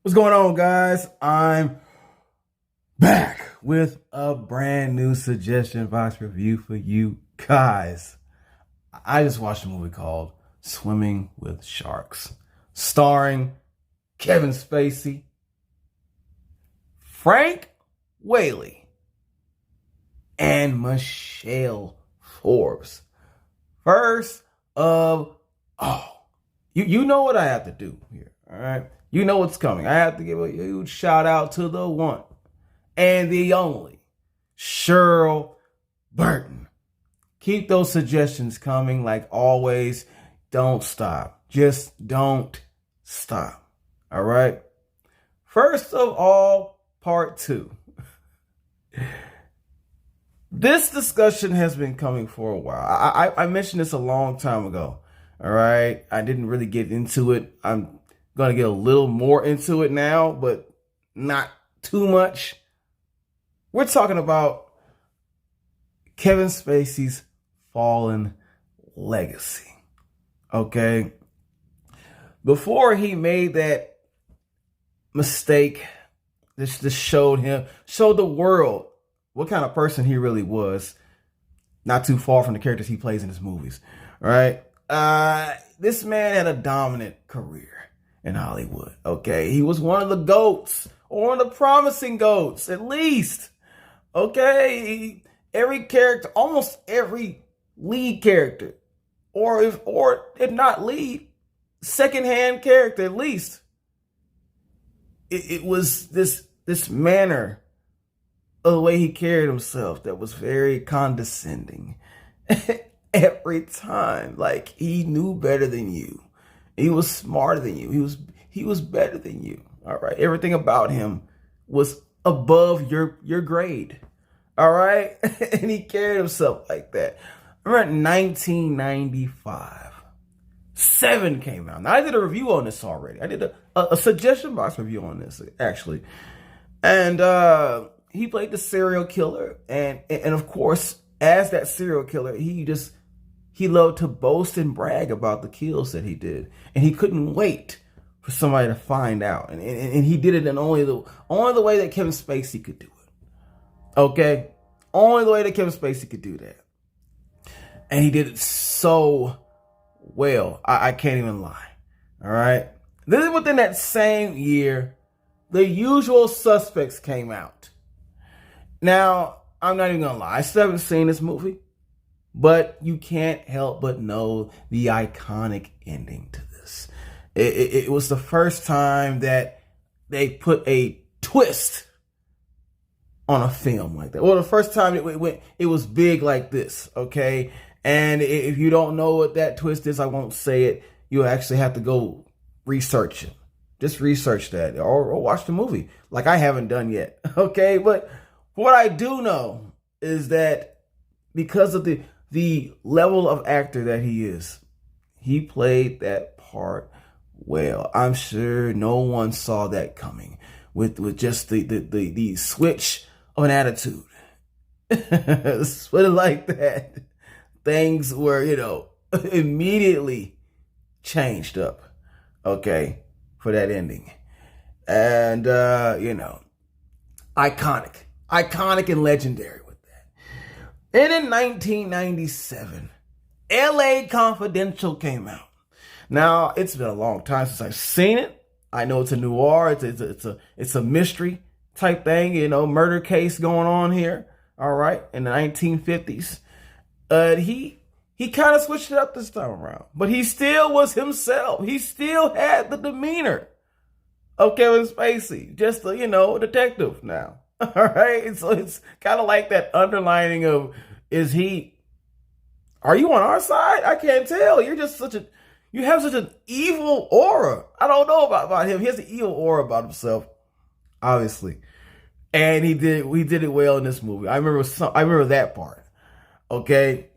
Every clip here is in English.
What's going on, guys? I'm back with a brand new suggestion box review for you guys. I just watched a movie called Swimming with Sharks, starring Kevin Spacey, Frank Whaley, and Michelle Forbes. First of all, you know what I have to do here, all right? You know what's coming. I have to give a huge shout out to the one and the only Cheryl Burton. Keep those suggestions coming like always. Don't stop. Just don't stop. All right. First of all, part 2. This discussion has been coming for a while. I mentioned this a long time ago. All right. I didn't really get into it. I'm going to get a little more into it now, but not too much. We're talking about Kevin Spacey's fallen legacy. Okay. Before he made that mistake, this showed the world what kind of person he really was. Not too far from the characters he plays in his movies. All right. This man had a dominant career in Hollywood. Okay. He was one of the GOATs, or one of the promising GOATs, at least. Okay. Every character, almost every lead character, or if not lead, secondhand character at least. It was this manner of the way he carried himself that was very condescending. Every time, like, he knew better than you. He was smarter than you. He was better than you. All right. Everything about him was above your grade. All right. And he carried himself like that. I remember in 1995, Seven came out. Now, I did a review on this already. I did a suggestion box review on this, actually. And he played the serial killer. And of course, as that serial killer, he loved to boast and brag about the kills that he did. And he couldn't wait for somebody to find out. And he did it in only the way that Kevin Spacey could do it. Okay? Only the way that Kevin Spacey could do that. And he did it so well. I can't even lie. All right? Then within that same year, The Usual Suspects came out. Now, I'm not even going to lie. I still haven't seen this movie. But you can't help but know the iconic ending to this. It was the first time that they put a twist on a film like that. Well, the first time it was big like this, okay? And if you don't know what that twist is, I won't say it. You'll actually have to go research it. Just research that or watch the movie like I haven't done yet, okay? But what I do know is that because of the level of actor that he is, he played that part well. I'm sure no one saw that coming with just the switch of an attitude. Put it like that. Things were, immediately changed up, okay, for that ending. And, iconic and legendary. And in 1997, LA Confidential came out. Now, it's been a long time since I've seen it. I know it's a noir. It's a mystery type thing, murder case going on here. All right, in the 1950s. He kind of switched it up this time around, but he still was himself. He still had the demeanor of Kevin Spacey, just a detective now. All right, so it's kind of like that underlining of, are you on our side? I can't tell. You have such an evil aura. I don't know about him. He has an evil aura about himself, obviously. And we did it well in this movie. I remember that part. Okay.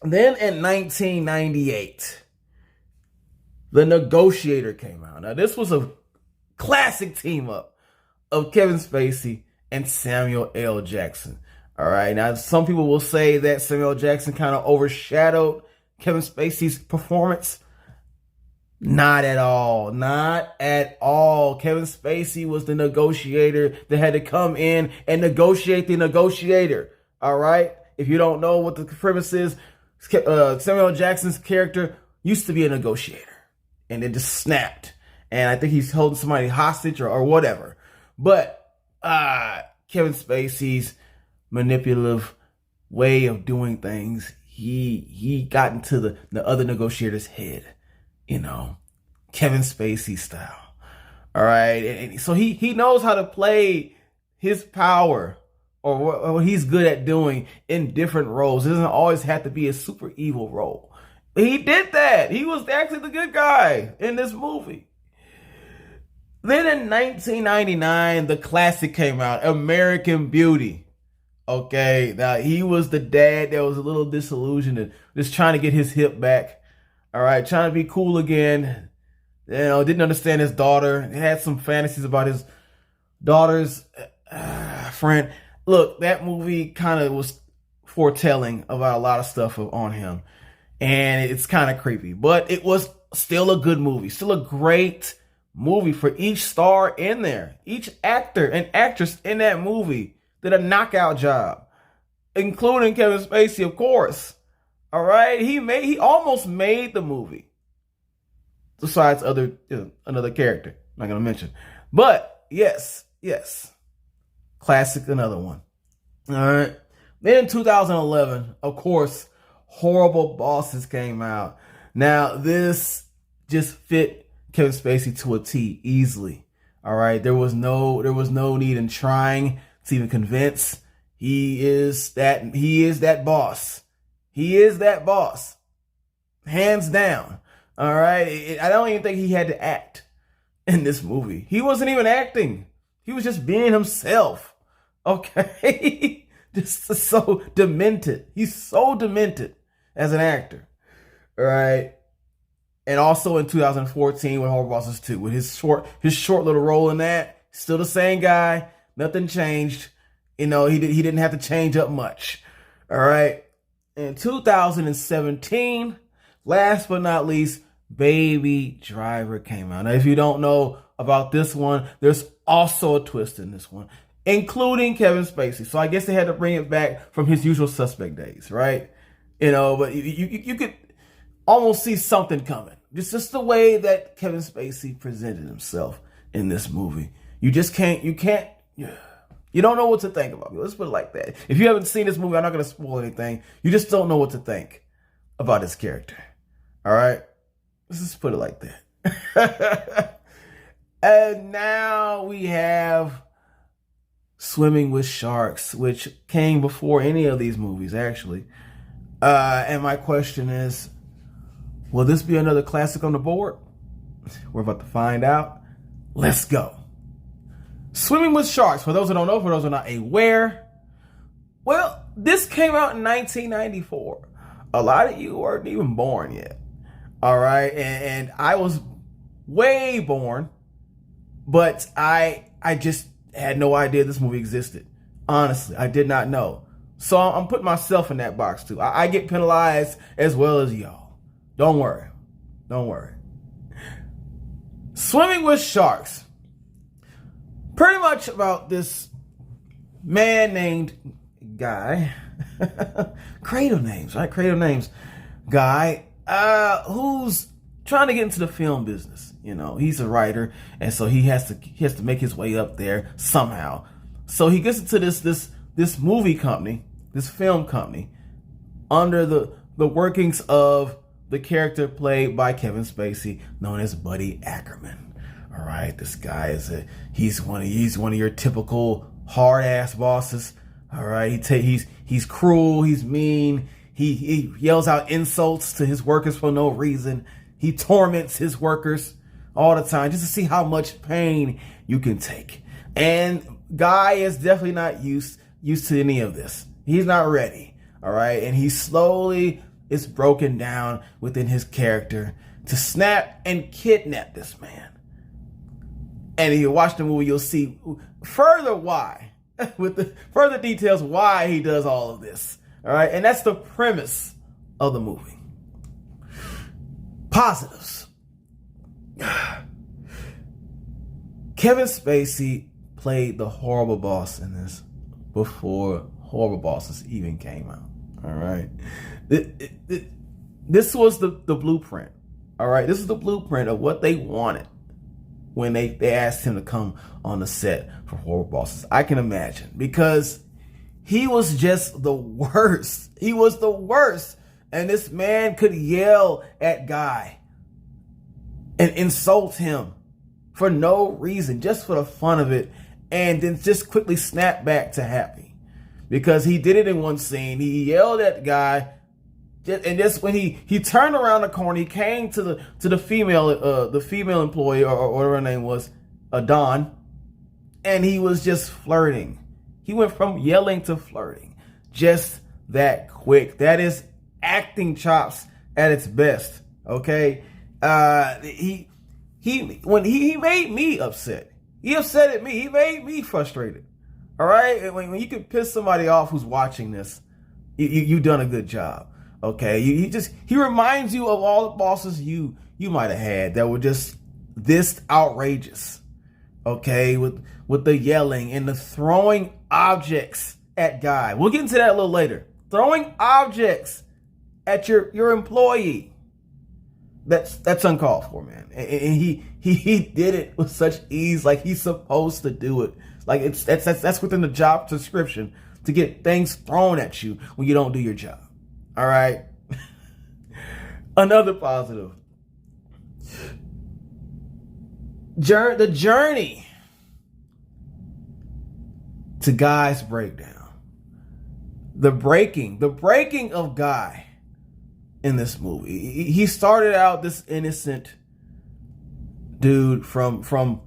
Then in 1998, The Negotiator came out. Now, this was a classic team up of Kevin Spacey and Samuel L. Jackson. All right. Now, some people will say that Samuel L. Jackson kind of overshadowed Kevin Spacey's performance. Not at all. Not at all. Kevin Spacey was the negotiator that had to come in and negotiate the negotiator. All right. If you don't know what the premise is, Samuel L. Jackson's character used to be a negotiator and it just snapped. And I think he's holding somebody hostage or whatever. But Kevin Spacey's manipulative way of doing things, he got into the other negotiator's head, you know, Kevin Spacey style. All right. And so he knows how to play his power or what he's good at doing in different roles. It doesn't always have to be a super evil role. He did that. He was actually the good guy in this movie. Then in 1999, the classic came out, American Beauty. Okay, now he was the dad that was a little disillusioned and just trying to get his hip back. All right, trying to be cool again. You know, didn't understand his daughter. He had some fantasies about his daughter's friend. Look, that movie kind of was foretelling about a lot of stuff on him. And it's kind of creepy. But it was still a good movie. Still a great movie for each star in there. Each actor and actress in that movie did a knockout job, including Kevin Spacey, of course. All right, he almost made the movie. Besides another character, I'm not gonna mention, but yes, classic, another one. All right. Then in 2011, of course, Horrible Bosses came out. Now this just fit Kevin Spacey to a T easily. All right, there was no need in trying to even convince. He is that boss. He is that boss. Hands down. All right. I don't even think he had to act in this movie. He wasn't even acting. He was just being himself. Okay. Just so demented. He's so demented as an actor. All right. And also in 2014 with Horrible Bosses 2, with his short little role in that, still the same guy. Nothing changed. You know, he didn't have to change up much. All right. In 2017, last but not least, Baby Driver came out. Now, if you don't know about this one, there's also a twist in this one, including Kevin Spacey. So I guess they had to bring it back from his Usual Suspect days, right? You know, but you could almost see something coming. It's just the way that Kevin Spacey presented himself in this movie. You don't know what to think about me. Let's put it like that. If you haven't seen this movie, I'm not going to spoil anything. You just don't know what to think about his character. All right? Let's just put it like that. And now we have Swimming with Sharks, which came before any of these movies, actually. And my question is, will this be another classic on the board? We're about to find out. Let's go. Swimming with Sharks, for those who don't know, for those who are not aware, well, this came out in 1994. A lot of you weren't even born yet. All right. And I was way born, but I just had no idea this movie existed. Honestly, I did not know. So I'm putting myself in that box too. I get penalized as well as y'all. Don't worry. Don't worry. Swimming with Sharks. Pretty much about this man named Guy. Creative names, right? Creative names. Guy, who's trying to get into the film business. You know, he's a writer, and so he has to make his way up there somehow. So he gets into this movie company, this film company, under the workings of the character played by Kevin Spacey, known as Buddy Ackerman. All right, this guy he's one of your typical hard ass bosses. All right, he's cruel, he's mean, he yells out insults to his workers for no reason. He torments his workers all the time just to see how much pain you can take. And Guy is definitely not used to any of this. He's not ready. All right, and he slowly is broken down within his character to snap and kidnap this man. And if you watch the movie, you'll see further why, with the further details why he does all of this. All right, and that's the premise of the movie. Positives. Kevin Spacey played the horrible boss in this before Horrible Bosses even came out. All right. This was the blueprint. All right. This is the blueprint of what they wanted when they asked him to come on the set for Horrible Bosses. I can imagine, because he was just the worst. He was the worst. And this man could yell at Guy and insult him for no reason, just for the fun of it, and then just quickly snap back to happy. Because he did it in one scene. He yelled at Guy, and just when he turned around the corner, he came to the female employee, or whatever her name was, Dawn, and he was just flirting. He went from yelling to flirting just that quick. That is acting chops at its best. Okay, he made me upset. He upset at me. He made me frustrated. All right, when you can piss somebody off who's watching this, you've done a good job. Okay, he reminds you of all the bosses you might have had that were just this outrageous. Okay, with the yelling and the throwing objects at Guy. We'll get into that a little later. Throwing objects at your employee. That's uncalled for, man. And he did it with such ease, like he's supposed to do it. Like that's within the job description, to get things thrown at you when you don't do your job. All right. Another positive. The journey to Guy's breakdown. The breaking of Guy in this movie. He started out this innocent dude from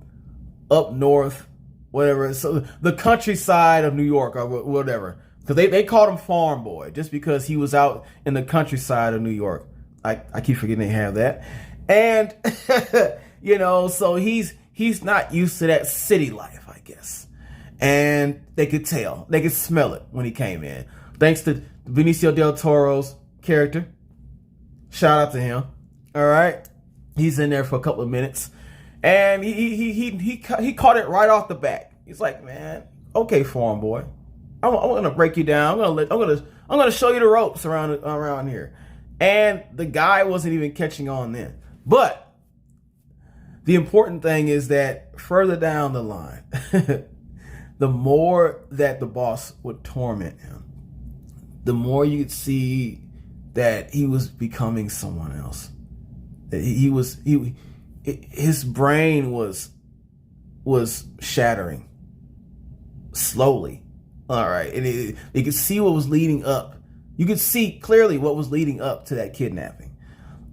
up north, whatever. So the countryside of New York or whatever. Because they called him Farm Boy just because he was out in the countryside of New York. I keep forgetting they have that. And so he's not used to that city life, I guess. And they could tell. They could smell it when he came in. Thanks to Benicio del Toro's character. Shout out to him. All right. He's in there for a couple of minutes. And he caught it right off the bat. He's like, man, okay, Farm Boy. I'm gonna break you down. I'm gonna show you the ropes around here. And the guy wasn't even catching on then. But the important thing is that further down the line, the more that the boss would torment him, the more you could see that he was becoming someone else. His brain was shattering slowly. All right, and you could see what was leading up. You could see clearly what was leading up to that kidnapping.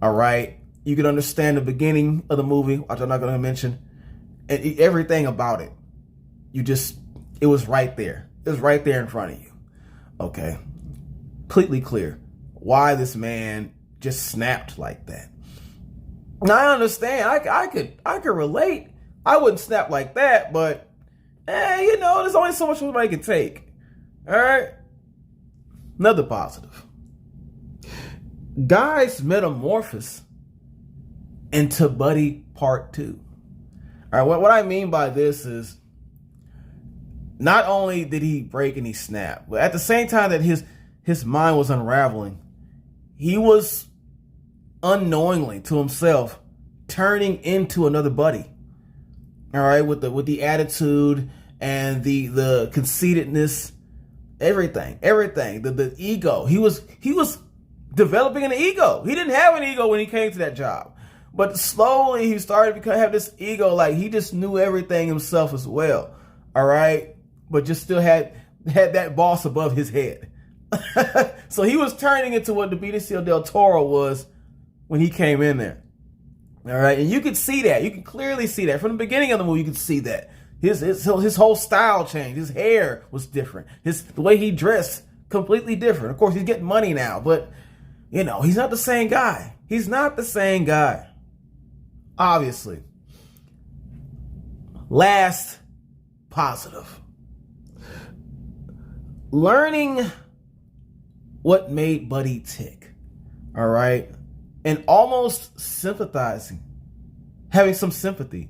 All right, you could understand the beginning of the movie, which I'm not going to mention, and everything about it. It was right there. It was right there in front of you. Okay, completely clear why this man just snapped like that. Now I understand. I could relate. I wouldn't snap like that, but there's only so much somebody can take. All right. Another positive. Guy's metamorphosis into Buddy Part 2. All right. What I mean by this is, not only did he break and he snap, but at the same time that his mind was unraveling, he was unknowingly to himself turning into another Buddy. All right, with the attitude and the conceitedness, everything, the ego. He was developing an ego. He didn't have an ego when he came to that job, but slowly he started to have this ego, like he just knew everything himself as well. All right, but just still had that boss above his head. So he was turning into what the Benicio del Toro was when he came in there. All right, and you could see that. You can clearly see that from the beginning of the movie. You could see that his whole style changed. His hair was different. The way he dressed, completely different. Of course, he's getting money now, but he's not the same guy. He's not the same guy. Obviously. Last positive. Learning what made Buddy tick. All right. And almost sympathizing having some sympathy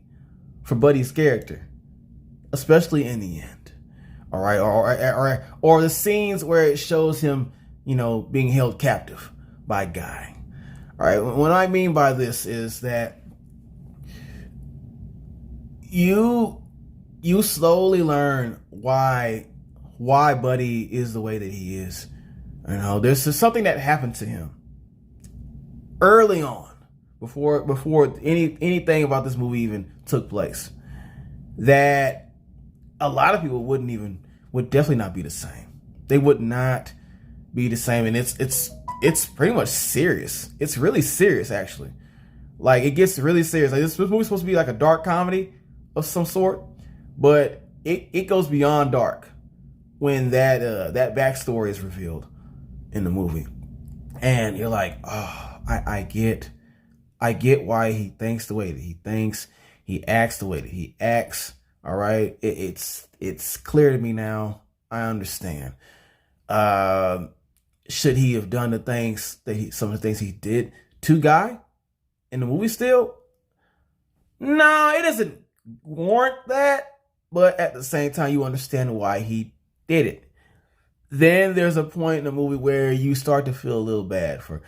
for Buddy's character, especially in the end. All right, or the scenes where it shows him, being held captive by Guy. All right, what I mean by this is that you slowly learn why Buddy is the way that he is. There's something that happened to him early on, before anything about this movie even took place, that a lot of people would definitely not be the same. They would not be the same, and it's pretty much serious. It's really serious, actually. Like, it gets really serious. Like, this movie's supposed to be like a dark comedy of some sort, but it goes beyond dark when that backstory is revealed in the movie, and you're like, oh, I get why he thinks the way that he thinks, he acts the way that he acts. All right, it's clear to me now. I understand. Should he have done some of the things he did to Guy in the movie still? No, it doesn't warrant that. But at the same time, you understand why he did it. Then there's a point in the movie where you start to feel a little bad for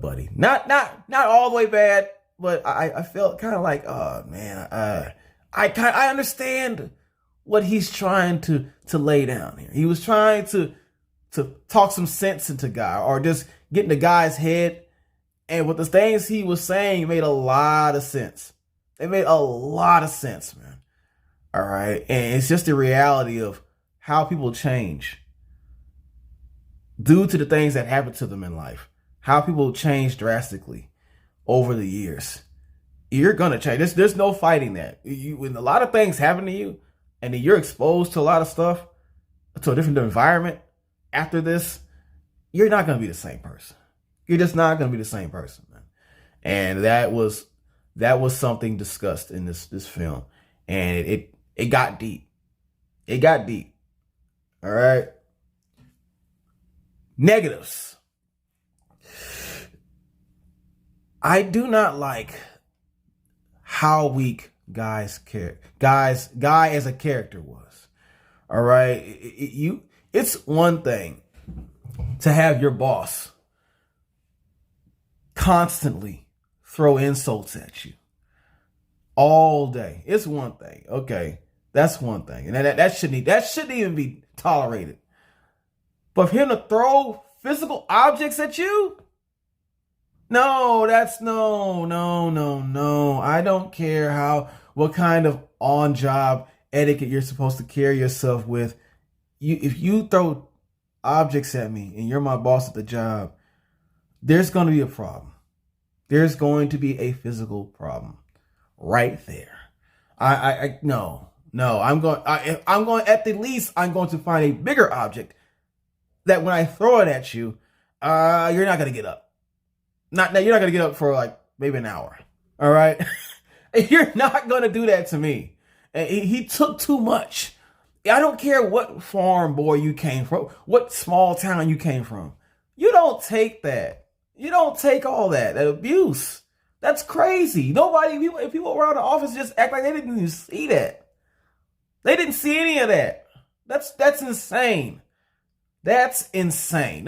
Buddy. Not all the way bad, but I felt kind of like, oh man, I understand what he's trying to lay down here. He was trying to talk some sense into Guy, or just get in the guy's head. And with the things he was saying made a lot of sense. It made a lot of sense, man. All right. And it's just the reality of how people change due to the things that happen to them in life. How people change drastically over the years. You're going to change. There's no fighting that. When a lot of things happen to you and then you're exposed to a lot of stuff, to a different environment after this, you're not going to be the same person. You're just not going to be the same person, man. And that was something discussed in this film. And it got deep. It got deep. All right. Negatives. I do not like how weak Guy as a character was. All right. It's one thing to have your boss constantly throw insults at you all day. It's one thing. Okay. That's one thing. And that shouldn't even be tolerated. But for him to throw physical objects at you? No. I don't care what kind of on-job etiquette you're supposed to carry yourself with. If you throw objects at me and you're my boss at the job, there's going to be a problem. There's going to be a physical problem right there. No. I'm going at the least, I'm going to find a bigger object that when I throw it at you, you're not going to get up. You're not going to get up for like maybe an hour. All right. You're not going to do that to me. And he took too much. I don't care what farm boy you came from, what small town you came from. You don't take that. You don't take all that abuse. That's crazy. People around the office just act like they didn't even see that. They didn't see any of that. That's insane. That's insane.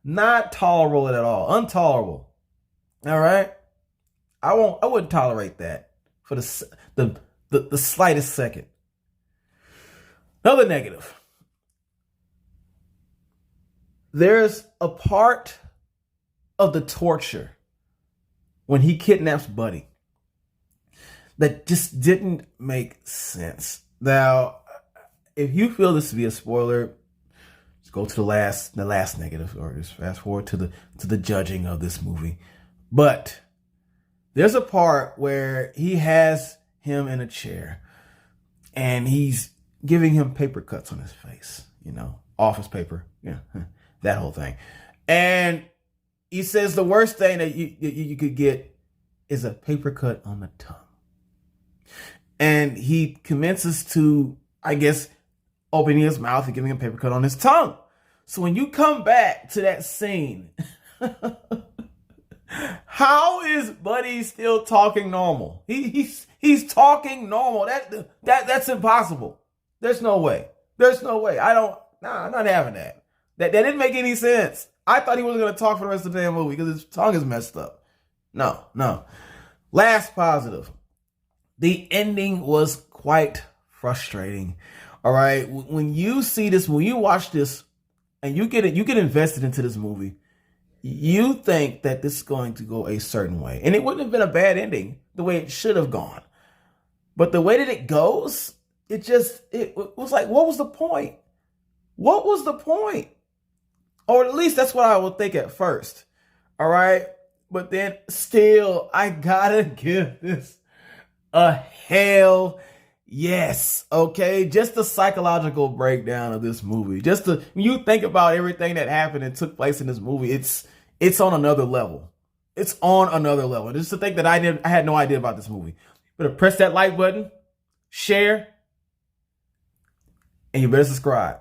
Not tolerable at all. Intolerable. All right. I wouldn't tolerate that for the slightest second. Another negative. There's a part of the torture when he kidnaps Buddy that just didn't make sense. Now, if you feel this to be a spoiler, just go to the last negative, or just fast forward to the judging of this movie. But there's a part where he has him in a chair and he's giving him paper cuts on his face, office paper, that whole thing. And he says the worst thing that you could get is a paper cut on the tongue. And he commences to, I guess, opening his mouth and giving him a paper cut on his tongue. So when you come back to that scene, How is Buddy still talking normal? He's talking normal. That's impossible. There's no way. There's no way. I'm not having that. That didn't make any sense. I thought he wasn't gonna talk for the rest of the damn movie because his tongue is messed up. No, no. Last positive. The ending was quite frustrating. All right. When you see this, when you watch this and you get invested into this movie, you think that this is going to go a certain way. And it wouldn't have been a bad ending the way it should have gone. But the way that it goes, it was like, what was the point? What was the point? Or at least that's what I would think at first. All right. But then still, I gotta give this a hell yes. Okay. Just the psychological breakdown of this movie. When you think about everything that happened and took place in this movie, it's on another level. It's on another level. Just to think that I had no idea about this movie. Better press that like button, share, and you better subscribe.